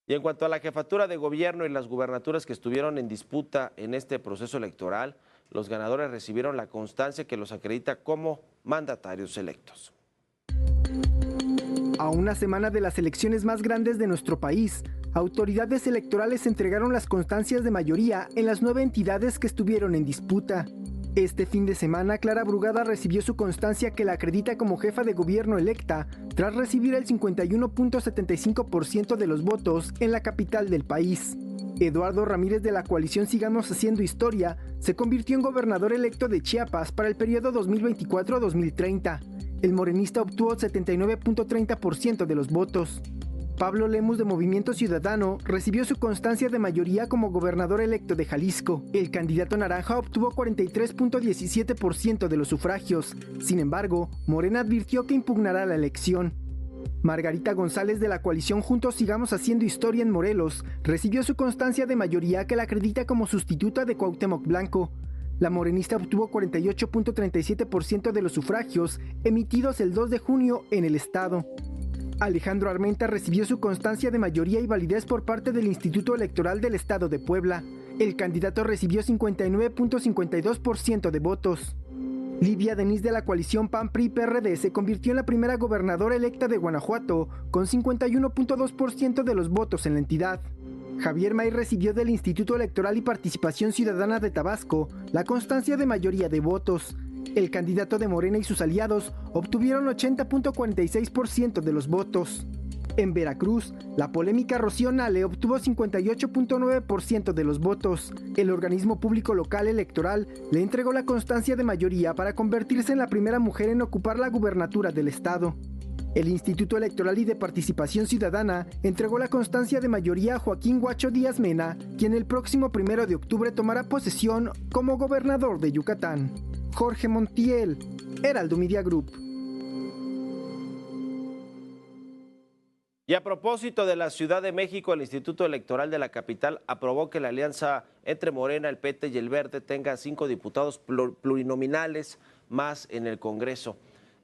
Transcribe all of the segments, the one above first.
Y en cuanto a la jefatura de gobierno y las gubernaturas que estuvieron en disputa en este proceso electoral, los ganadores recibieron la constancia que los acredita como mandatarios electos. A una semana de las elecciones más grandes de nuestro país, autoridades electorales entregaron las constancias de mayoría en las 9 entidades que estuvieron en disputa. Este fin de semana, Clara Brugada recibió su constancia que la acredita como jefa de gobierno electa, tras recibir el 51.75% de los votos en la capital del país. Eduardo Ramírez de la coalición Sigamos Haciendo Historia se convirtió en gobernador electo de Chiapas para el periodo 2024-2030. El morenista obtuvo 79.30% de los votos. Pablo Lemus de Movimiento Ciudadano recibió su constancia de mayoría como gobernador electo de Jalisco. El candidato naranja obtuvo 43.17% de los sufragios. Sin embargo, Morena advirtió que impugnará la elección. Margarita González de la coalición Juntos Sigamos Haciendo Historia en Morelos recibió su constancia de mayoría que la acredita como sustituta de Cuauhtémoc Blanco. La morenista obtuvo 48.37% de los sufragios emitidos el 2 de junio en el estado. Alejandro Armenta recibió su constancia de mayoría y validez por parte del Instituto Electoral del Estado de Puebla. El candidato recibió 59.52% de votos. Lidia Denis de la coalición PAN-PRI-PRD se convirtió en la primera gobernadora electa de Guanajuato con 51.2% de los votos en la entidad. Javier May recibió del Instituto Electoral y Participación Ciudadana de Tabasco la constancia de mayoría de votos. El candidato de Morena y sus aliados obtuvieron 80.46% de los votos. En Veracruz, la polémica Rocío Nale obtuvo 58.9% de los votos. El organismo público local electoral le entregó la constancia de mayoría para convertirse en la primera mujer en ocupar la gubernatura del estado. El Instituto Electoral y de Participación Ciudadana entregó la constancia de mayoría a Joaquín Guacho Díaz Mena, quien el próximo 1 de octubre tomará posesión como gobernador de Yucatán. Jorge Montiel, Heraldo Media Group. Y a propósito de la Ciudad de México, el Instituto Electoral de la capital aprobó que la alianza entre Morena, el PT y el Verde tenga 5 diputados plurinominales más en el Congreso,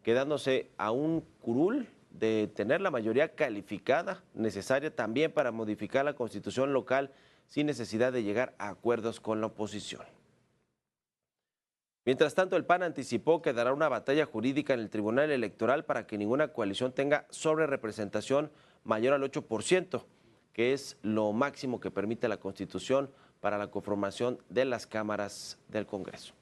quedándose a un curul de tener la mayoría calificada necesaria también para modificar la Constitución local sin necesidad de llegar a acuerdos con la oposición. Mientras tanto, el PAN anticipó que dará una batalla jurídica en el Tribunal Electoral para que ninguna coalición tenga sobrerepresentación mayor al 8%, que es lo máximo que permite la Constitución para la conformación de las cámaras del Congreso.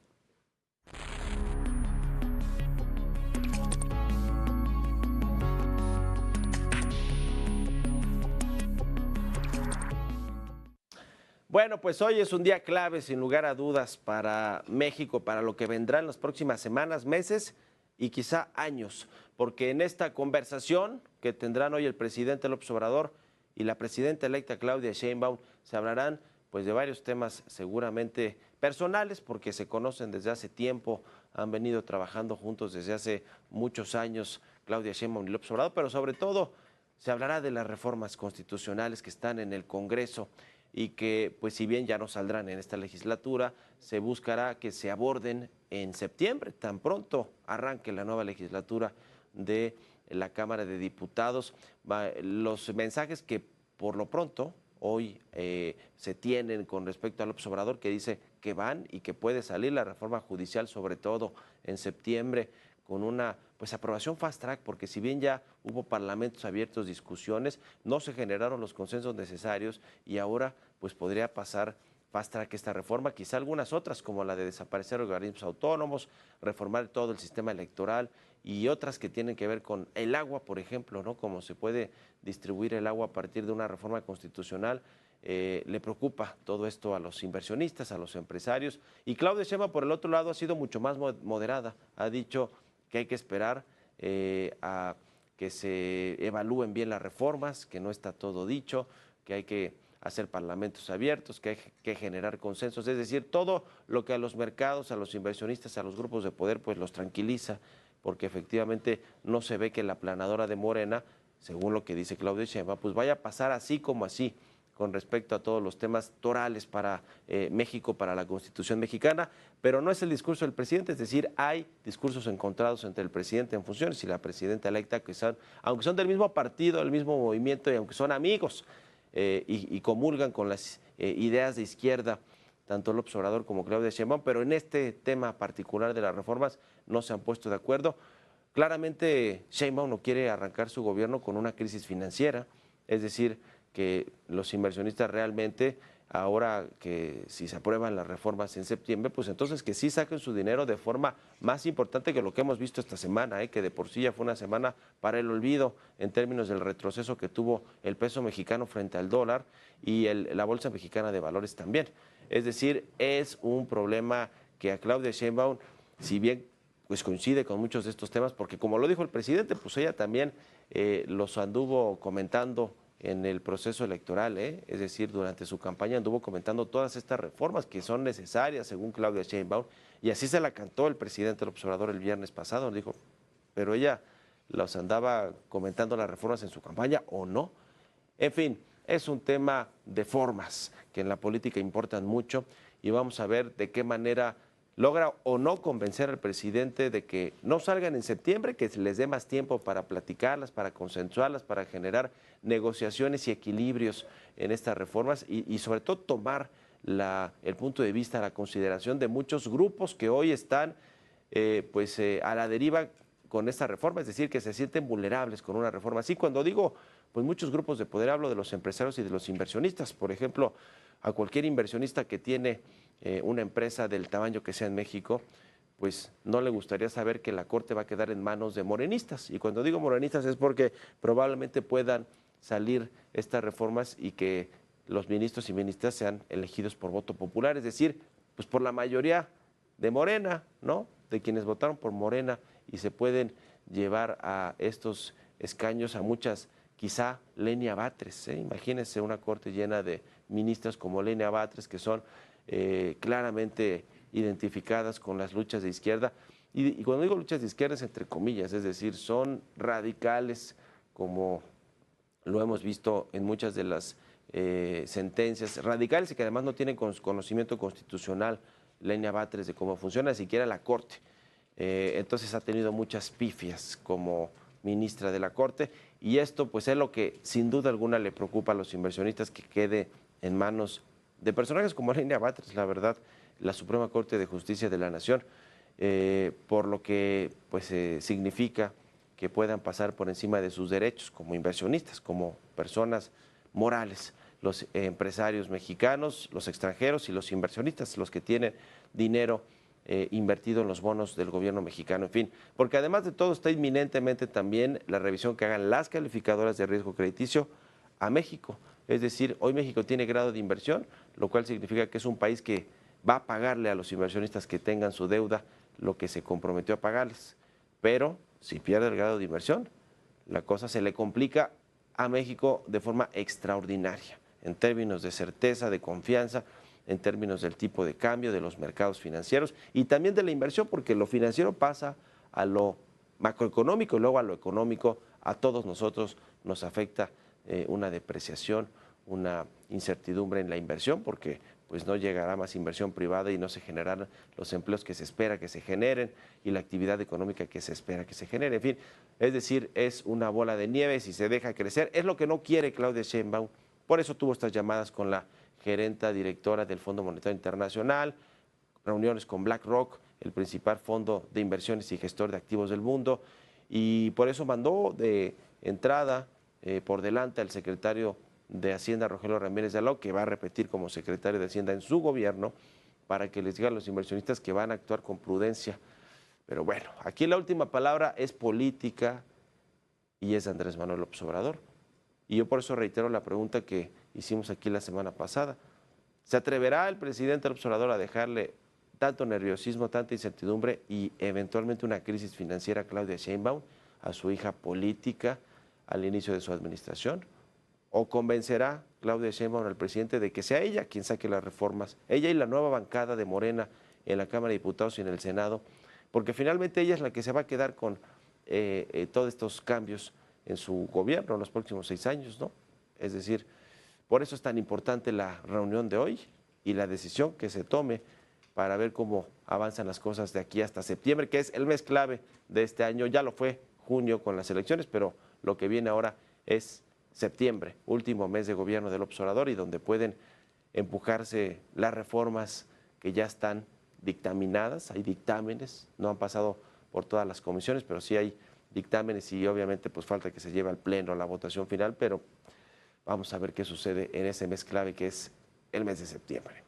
Bueno, pues hoy es un día clave, sin lugar a dudas, para México, para lo que vendrá en las próximas semanas, meses y quizá años, porque en esta conversación que tendrán hoy el presidente López Obrador y la presidenta electa Claudia Sheinbaum se hablarán pues de varios temas seguramente personales, porque se conocen desde hace tiempo, han venido trabajando juntos desde hace muchos años Claudia Sheinbaum y López Obrador, pero sobre todo se hablará de las reformas constitucionales que están en el Congreso y que, pues si bien ya no saldrán en esta legislatura, se buscará que se aborden en septiembre, tan pronto arranque la nueva legislatura de la Cámara de Diputados. Los mensajes que por lo pronto hoy se tienen con respecto a López Obrador, que dice que van y que puede salir la reforma judicial, sobre todo en septiembre, con una pues aprobación fast track, porque si bien ya hubo parlamentos abiertos, discusiones, no se generaron los consensos necesarios y ahora pues podría pasar fast track esta reforma, quizá algunas otras como la de desaparecer organismos autónomos, reformar todo el sistema electoral y otras que tienen que ver con el agua, por ejemplo, ¿no? Cómo se puede distribuir el agua a partir de una reforma constitucional. Le preocupa todo esto a los inversionistas, a los empresarios, y Claudia Sheinbaum por el otro lado ha sido mucho más moderada, ha dicho que hay que esperar a que se evalúen bien las reformas, que no está todo dicho, que hay que hacer parlamentos abiertos, que hay que generar consensos, es decir, todo lo que a los mercados, a los inversionistas, a los grupos de poder, pues los tranquiliza, porque efectivamente no se ve que la aplanadora de Morena, según lo que dice Claudia Sheinbaum, pues vaya a pasar así como así, con respecto a todos los temas torales para México, para la Constitución mexicana, pero no es el discurso del presidente, es decir, hay discursos encontrados entre el presidente en funciones y la presidenta electa, que son, aunque son del mismo partido, del mismo movimiento y aunque son amigos, y comulgan con las ideas de izquierda, tanto López Obrador como Claudia Sheinbaum, pero en este tema particular de las reformas no se han puesto de acuerdo. Claramente Sheinbaum no quiere arrancar su gobierno con una crisis financiera, es decir, que los inversionistas realmente, ahora que si se aprueban las reformas en septiembre, pues entonces que sí saquen su dinero de forma más importante que lo que hemos visto esta semana, que de por sí ya fue una semana para el olvido en términos del retroceso que tuvo el peso mexicano frente al dólar y la Bolsa Mexicana de Valores también. Es decir, es un problema que a Claudia Sheinbaum, si bien pues coincide con muchos de estos temas, porque como lo dijo el presidente, pues ella también los anduvo comentando en el proceso electoral, es decir, durante su campaña anduvo comentando todas estas reformas que son necesarias según Claudia Sheinbaum, y así se la cantó el presidente López Obrador el viernes pasado, dijo, pero ella los andaba comentando las reformas en su campaña o no. En fin, es un tema de formas que en la política importan mucho y vamos a ver de qué manera logra o no convencer al presidente de que no salgan en septiembre, que se les dé más tiempo para platicarlas, para consensuarlas, para generar negociaciones y equilibrios en estas reformas y sobre todo tomar el punto de vista, la consideración de muchos grupos que hoy están a la deriva con esta reforma, es decir, que se sienten vulnerables con una reforma así. Cuando digo pues muchos grupos de poder, hablo de los empresarios y de los inversionistas. Por ejemplo, a cualquier inversionista que tiene una empresa del tamaño que sea en México, pues no le gustaría saber que la Corte va a quedar en manos de morenistas. Y cuando digo morenistas es porque probablemente puedan salir estas reformas y que los ministros y ministras sean elegidos por voto popular, es decir, pues por la mayoría de Morena, ¿no? De quienes votaron por Morena y se pueden llevar a estos escaños a muchas, quizá Lenia Batres, imagínense una corte llena de ministras como Lenia Batres que son claramente identificadas con las luchas de izquierda, y cuando digo luchas de izquierda es entre comillas, es decir, son radicales como lo hemos visto en muchas de las sentencias, radicales y que además no tienen conocimiento constitucional, Lenia Batres, de cómo funciona siquiera la Corte. Entonces ha tenido muchas pifias como ministra de la Corte y esto pues es lo que sin duda alguna le preocupa a los inversionistas, que quede en manos de personajes como Lenia Batres, la verdad, la Suprema Corte de Justicia de la Nación, por lo que pues significa que puedan pasar por encima de sus derechos como inversionistas, como personas morales, los empresarios mexicanos, los extranjeros y los inversionistas, los que tienen dinero invertido en los bonos del gobierno mexicano, en fin, porque además de todo está inminentemente también la revisión que hagan las calificadoras de riesgo crediticio a México. Es decir, hoy México tiene grado de inversión, lo cual significa que es un país que va a pagarle a los inversionistas que tengan su deuda lo que se comprometió a pagarles. Pero si pierde el grado de inversión, la cosa se le complica a México de forma extraordinaria, en términos de certeza, de confianza, en términos del tipo de cambio, de los mercados financieros y también de la inversión, porque lo financiero pasa a lo macroeconómico y luego a lo económico. A todos nosotros nos afecta una depreciación, una incertidumbre en la inversión, porque pues no llegará más inversión privada y no se generarán los empleos que se espera que se generen y la actividad económica que se espera que se genere. En fin, es decir, es una bola de nieve si se deja crecer. Es lo que no quiere Claudia Sheinbaum. Por eso tuvo estas llamadas con la gerenta directora del Fondo Monetario Internacional, reuniones con BlackRock, el principal fondo de inversiones y gestor de activos del mundo, y por eso mandó de entrada por delante al secretario de Hacienda, Rogelio Ramírez de Alao, que va a repetir como secretario de Hacienda en su gobierno, para que les diga a los inversionistas que van a actuar con prudencia. Pero bueno, aquí la última palabra es política y es de Andrés Manuel López Obrador. Y yo por eso reitero la pregunta que hicimos aquí la semana pasada. ¿Se atreverá el presidente López Obrador a dejarle tanto nerviosismo, tanta incertidumbre y eventualmente una crisis financiera a Claudia Sheinbaum, a su hija política, al inicio de su administración? ¿O convencerá Claudia Sheinbaum al presidente de que sea ella quien saque las reformas, ella y la nueva bancada de Morena en la Cámara de Diputados y en el Senado? Porque finalmente ella es la que se va a quedar con todos estos cambios en su gobierno en los próximos 6 años, ¿no? Es decir, por eso es tan importante la reunión de hoy y la decisión que se tome para ver cómo avanzan las cosas de aquí hasta septiembre, que es el mes clave de este año. Ya lo fue junio con las elecciones, pero lo que viene ahora es septiembre, último mes de gobierno del Obrador, y donde pueden empujarse las reformas que ya están dictaminadas. Hay dictámenes, no han pasado por todas las comisiones, pero sí hay dictámenes y obviamente pues falta que se lleve al pleno la votación final, pero vamos a ver qué sucede en ese mes clave que es el mes de septiembre.